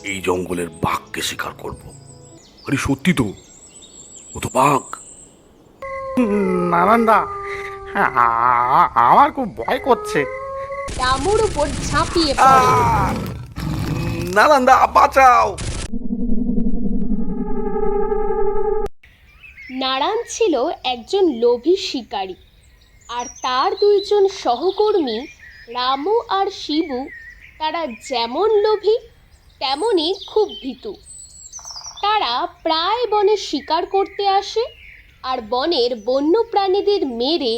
এই জঙ্গলের বাঘকে শিকার করব। আরে সত্যি তো, ও তো বাঘ। নারান্দা, আমার খুব ভয় করছে। রামুর উপর ঝাঁপিয়ে পড়ে। নালন্দা, বাঁচাও! নারায়ণ ছিল একজন লোভী শিকারী, আর তার দুইজন সহকর্মী রামু আর শিবু, তারা যেমন লোভী তেমনই খুব ভীতু। তারা প্রায় বনে শিকার করতে আসে আর বনের বন্য প্রাণীদের মেরে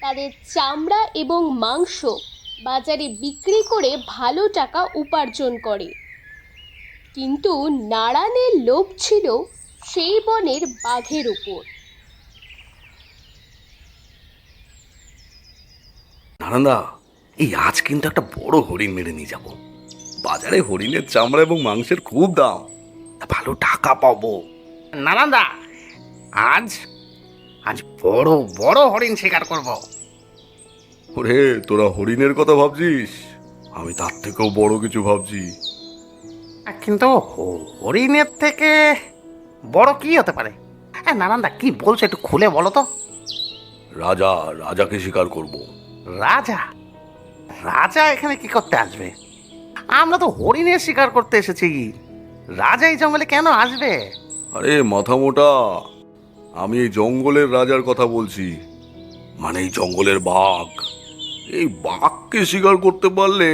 তাদের চামড়া এবং মাংস বাজারে বিক্রি করে ভালো টাকা উপার্জন করে। কিন্তু নারায়ণের লোভ ছিল সেই বনের বাঘের উপর। নালন্দা, এই আজ কিন্তু একটা বড় হরিণ মেরে নিয়ে যাব। বাজারে হরিণের চামড়া এবং মাংসের খুব দাম, ভালো টাকা পাবো। নারান্দা, আজ আজ বড় বড় হরিণ শিকার করব। ওরে, তোরা হরিণের কথা ভাবছিস, আমি তার থেকেও বড় কিছু ভাবছি। কিন্তু হরিণের থেকে বড় কি হতে পারে? নারান্দা, কি বলছো একটু খুলে বলো তো। রাজাকে শিকার করব। রাজা? রাজা এখানে কি করতে আসবে? আমরা তো হরিণের শিকার করতে এসেছি। রাজা এই জঙ্গলে কেন আসবে? আরে মাথা মোটা, আমি এই জঙ্গলের রাজার কথা বলছি, মানে এই জঙ্গলের বাঘ। এই বাঘকে শিকার করতে পারলে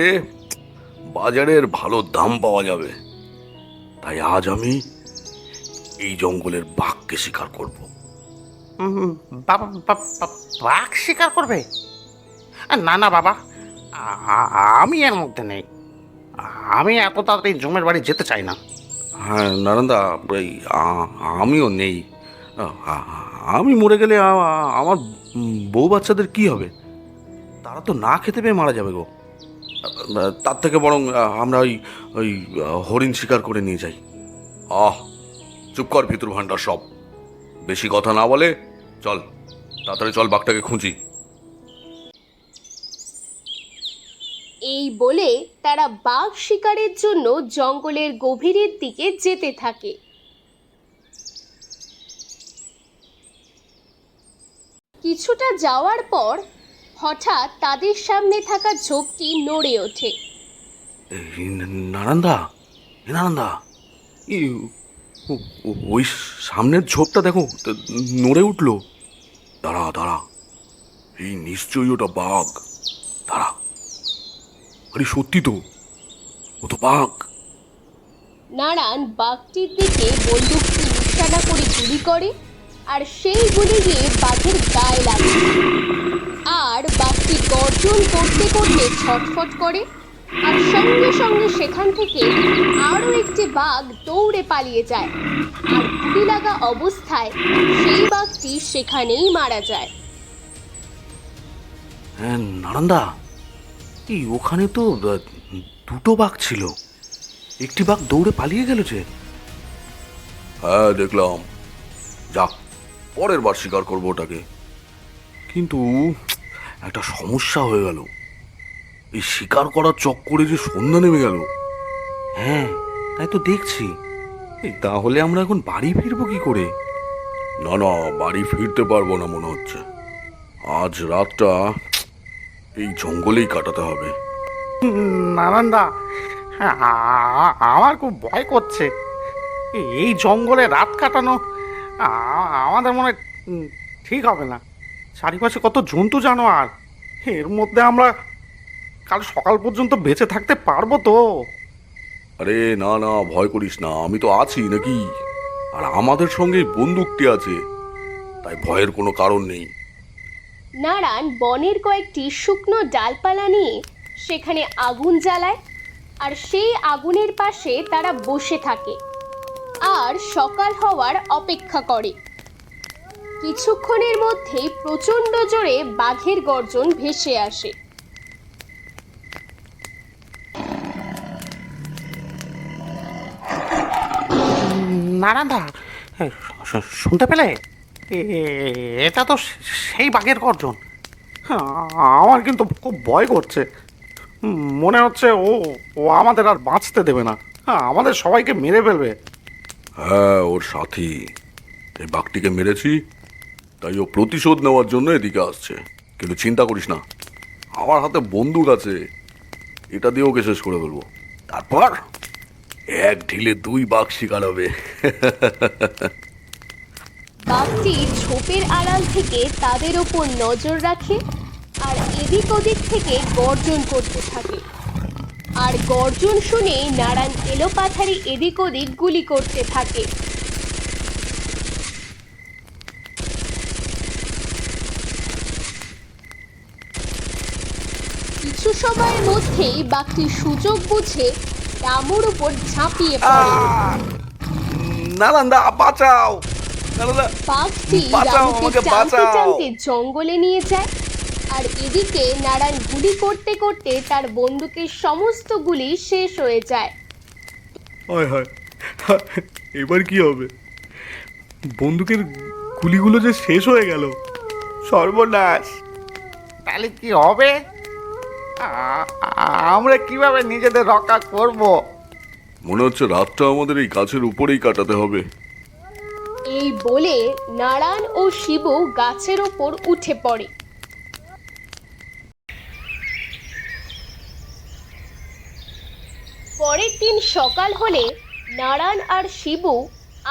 বাজারের ভালো দাম পাওয়া যাবে। তাই আজ আমি এই জঙ্গলের বাঘকে শিকার করব। উম, বাঘ শিকার করবে? না না বাবা, আমি এর মধ্যে নেই। আমি এত তাড়াতাড়ি জমের বাড়ি যেতে চাই না। হ্যাঁ নারায়ণদা, এই আমিও নেই। আমি মরে গেলে আমার বউ বাচ্চাদের কি হবে? তারা তো না খেতে পেয়ে মারা যাবে গো। তার থেকে বরং আমরা ওই ওই হরিণ শিকার করে নিয়ে যাই। আহ, চুপ কর ভিতর ভান্ডার সব, বেশি কথা না বলে চল, তাড়াতাড়ি চল, বাঘটাকে খুঁজি। এই বলে তারা বাঘ শিকারের জন্য জঙ্গলের গভীরের দিকে যেতে থাকে। কিছুটা যাওয়ার পর হঠাৎ তাদের সামনে থাকা ঝোপটি নড়ে ওঠে। নারায়ণদা, নারায়ণদা, ওই সামনের ঝোপটা দেখো, নড়ে উঠলো। দাঁড়া দাঁড়া, এই নিশ্চয়ই ওটা বাঘ। দাঁড়া, আরে সত্যি তো, ও তো বাঘ। নারায়ণ বাঘটির দিকে বন্দুকটি নিশানা করে গুলি করে, আর সেই গুলি গিয়ে বাঘের গায়ে লাগে। আর বাঘটি গর্জন করতে করতে ছটফট করে, আর সঙ্গে সঙ্গে সেখান থেকে আরও একটি বাঘ দৌড়ে পালিয়ে যায়। আর গুলি লাগা অবস্থায় সেই বাঘটি সেখানেই মারা যায়। হ্যাঁ নারায়ণদা, এই ওখানে তো দুটো বাঘ ছিল, একটি বাঘ দৌড়ে পালিয়ে গেল যে। হ্যাঁ দেখলাম, যাক, পরের বার শিকার করবো ওটাকে। কিন্তু একটা সমস্যা হয়ে গেল, এই শিকার করার চক্করে যে সন্ধ্যা নেমে গেল। হ্যাঁ, তাই তো দেখছি। এই তাহলে আমরা এখন বাড়ি ফিরবো কি করে? না না, বাড়ি ফিরতে পারবো না মনে হচ্ছে। আজ রাতটা এই জঙ্গলেই কাটাতে হবে। নারান্দা, আমার খুব ভয় করছে। এই জঙ্গলে রাত কাটানো আমাদের মনে হয় ঠিক হবে না। চারিপাশে কত জন্তু জানোয়ার, এর মধ্যে আমরা কাল সকাল পর্যন্ত বেঁচে থাকতে পারবো তো? আরে না না, ভয় করিস না, আমি তো আছি নাকি, আর আমাদের সঙ্গে বন্দুকটি আছে, তাই ভয়ের কোনো কারণ নেই। নারায়ণ বনের কয়েকটি শুকনো ডালপালা নিয়ে সেখানে আগুন জ্বালায়, আর সেই আগুনের পাশে তারা বসে থাকে আর সকাল হওয়ার অপেক্ষা করে। কিছুক্ষণের মধ্যেই প্রচণ্ড জোরে বাঘের গর্জন ভেসে আসে। নারান্দা, শুনতে পেলে? এটা তো সেই বাঘের গর্জন। আমার কিন্তু খুব ভয় করছে। মনে হচ্ছে ও ও আমাদের আর বাঁচতে দেবে না। হ্যাঁ, আমাদের সবাইকে মেরে ফেলবে। হ্যাঁ, ওর সাথী। এই বাঘটিকে মেরেছি, তাই ও প্রতিশোধ নেওয়ার জন্য এদিকে আসছে। কিন্তু চিন্তা করিস না, আমার হাতে বন্দুক আছে, এটা দিয়ে ওকে শেষ করে ফেলবো। তারপর এক ঢিলে দুই বাঘ শিকার হবে। বাঘটি ঝোপের আড়াল থেকে তাদের ওপর নজর রাখে আর এদিক ওদিক থেকে গর্জন করতে থাকে। আর গর্জন শুনে নারায়ণ এলোপাথারি এদিক ওদিক গুলি করতে থাকে। কিছু সময়ের মধ্যেই বাঘটি সুযোগ বুঝে রামুর উপর ঝাঁপিয়ে পড়ে। নালন্দা, বাঁচাও! নালন্দা, বাঘটি বাঁচাও, রামুকে আমাকে টানতে বাঁচাও! টানতে জঙ্গলে নিয়ে যায়। আর এদিকে নারায়ণ গুলি করতে করতে তার বন্দুকের সমস্ত গুলি শেষ হয়ে যায়। হায় হায়, এবার কি হবে? বন্দুকের গুলিগুলো যে শেষ হয়ে গেল, সর্বনাশ! তাহলে কি হবে? আমরা কিভাবে নিজেদের রক্ষা করব? মনে হচ্ছে রাতটা আমাদের এই গাছের উপরেই কাটাতে হবে। এই বলে নারায়ণ ও শিবু গাছের ওপর উঠে পড়ে। পরের দিন সকাল হলে নারায়ণ আর শিবু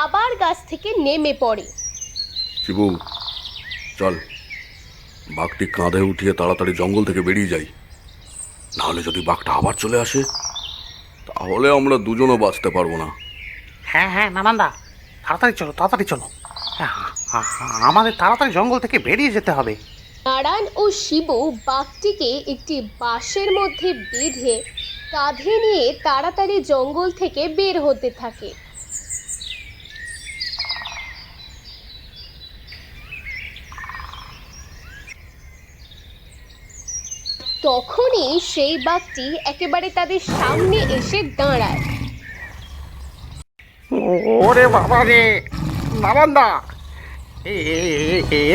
আবার গাছ থেকে নেমে পড়ে। শিবু, চল, বাঘটি কাঁধে উঠিয়ে তাড়াতাড়ি জঙ্গল থেকে বেরিয়ে যাই। নাহলে যদি বাঘটা আবার চলে আসে, তাহলে আমরা দুজনও বাঁচতে পারবো না। হ্যাঁ হ্যাঁ, নানান্দা, তাড়াতাড়ি চলো, তাড়াতাড়ি চলো। হ্যাঁ, আমাদের তাড়াতাড়ি জঙ্গল থেকে বেরিয়ে যেতে হবে। নারায়ণ ও শিবু বাঘটিকে একটি বাঁশের মধ্যে বেঁধে কাঁধে নিয়ে তাড়াতাড়ি জঙ্গল থেকে বের হতে থাকে। তখনই সেই বাঘটি একেবারে তাদের সামনে এসে দাঁড়ায়। ওরে বাবা রে, নানান্দা,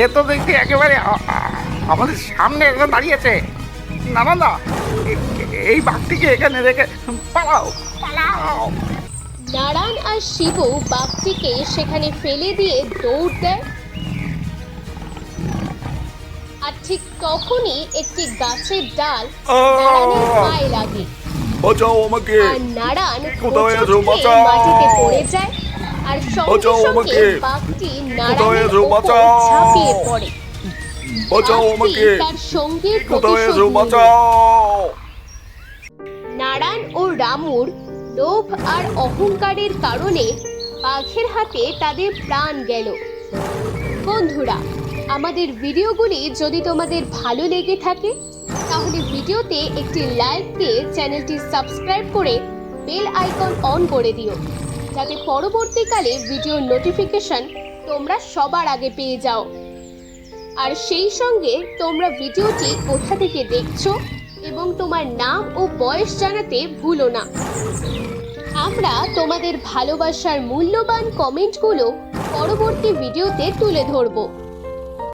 এ তো দেখছি একেবারে আমাদের সামনে এসে দাঁড়িয়েছে। নানান্দা, এই বাঘটিকে এখানে রেখে পালাও, পালাও। নারায়ণ আর শিবু বাঘটিকে সেখানে ফেলে দিয়ে দৌড় দেয়। আর ঠিক তখনই একটি গাছের ডাল নারায়ণের পায়ে লাগে। বাঁচাও আমাকে! আর নারায়ণ কোথায় আছো? হোঁচট খেয়ে বাঁচাও! মাটিতে পড়ে যায়। আর সঙ্গে বাঁচাও সঙ্গে আমাকে! বাঘটি কোথায় নারায়ণের আছো? উপর বাঁচাও! ঝাঁপিয়ে পড়ে। বাঁচাও বাঘটি আমাকে! তার সঙ্গীর কোথায় প্রতিশোধ আছো? নিল। বাঁচাও! নারায়ণ ও রামুর লোভ আর অহংকারের কারণে বাঘের হাতে তাদের প্রাণ গেল। বন্ধুরা, আমাদের ভিডিওগুলি যদি তোমাদের ভালো লেগে থাকে তাহলে ভিডিওতে একটি লাইক দিয়ে চ্যানেলটি সাবস্ক্রাইব করে বেল আইকন অন করে দিও, যাতে পরবর্তীকালে ভিডিও নোটিফিকেশন তোমরা সবার আগে পেয়ে যাও। আর সেই সঙ্গে তোমরা ভিডিওটি কোথা থেকে দেখছো এবং তোমার নাম ও বয়স জানাতে ভুলো না। আমরা তোমাদের ভালোবাসার মূল্যবান কমেন্টগুলো পরবর্তী ভিডিওতে তুলে ধরবো।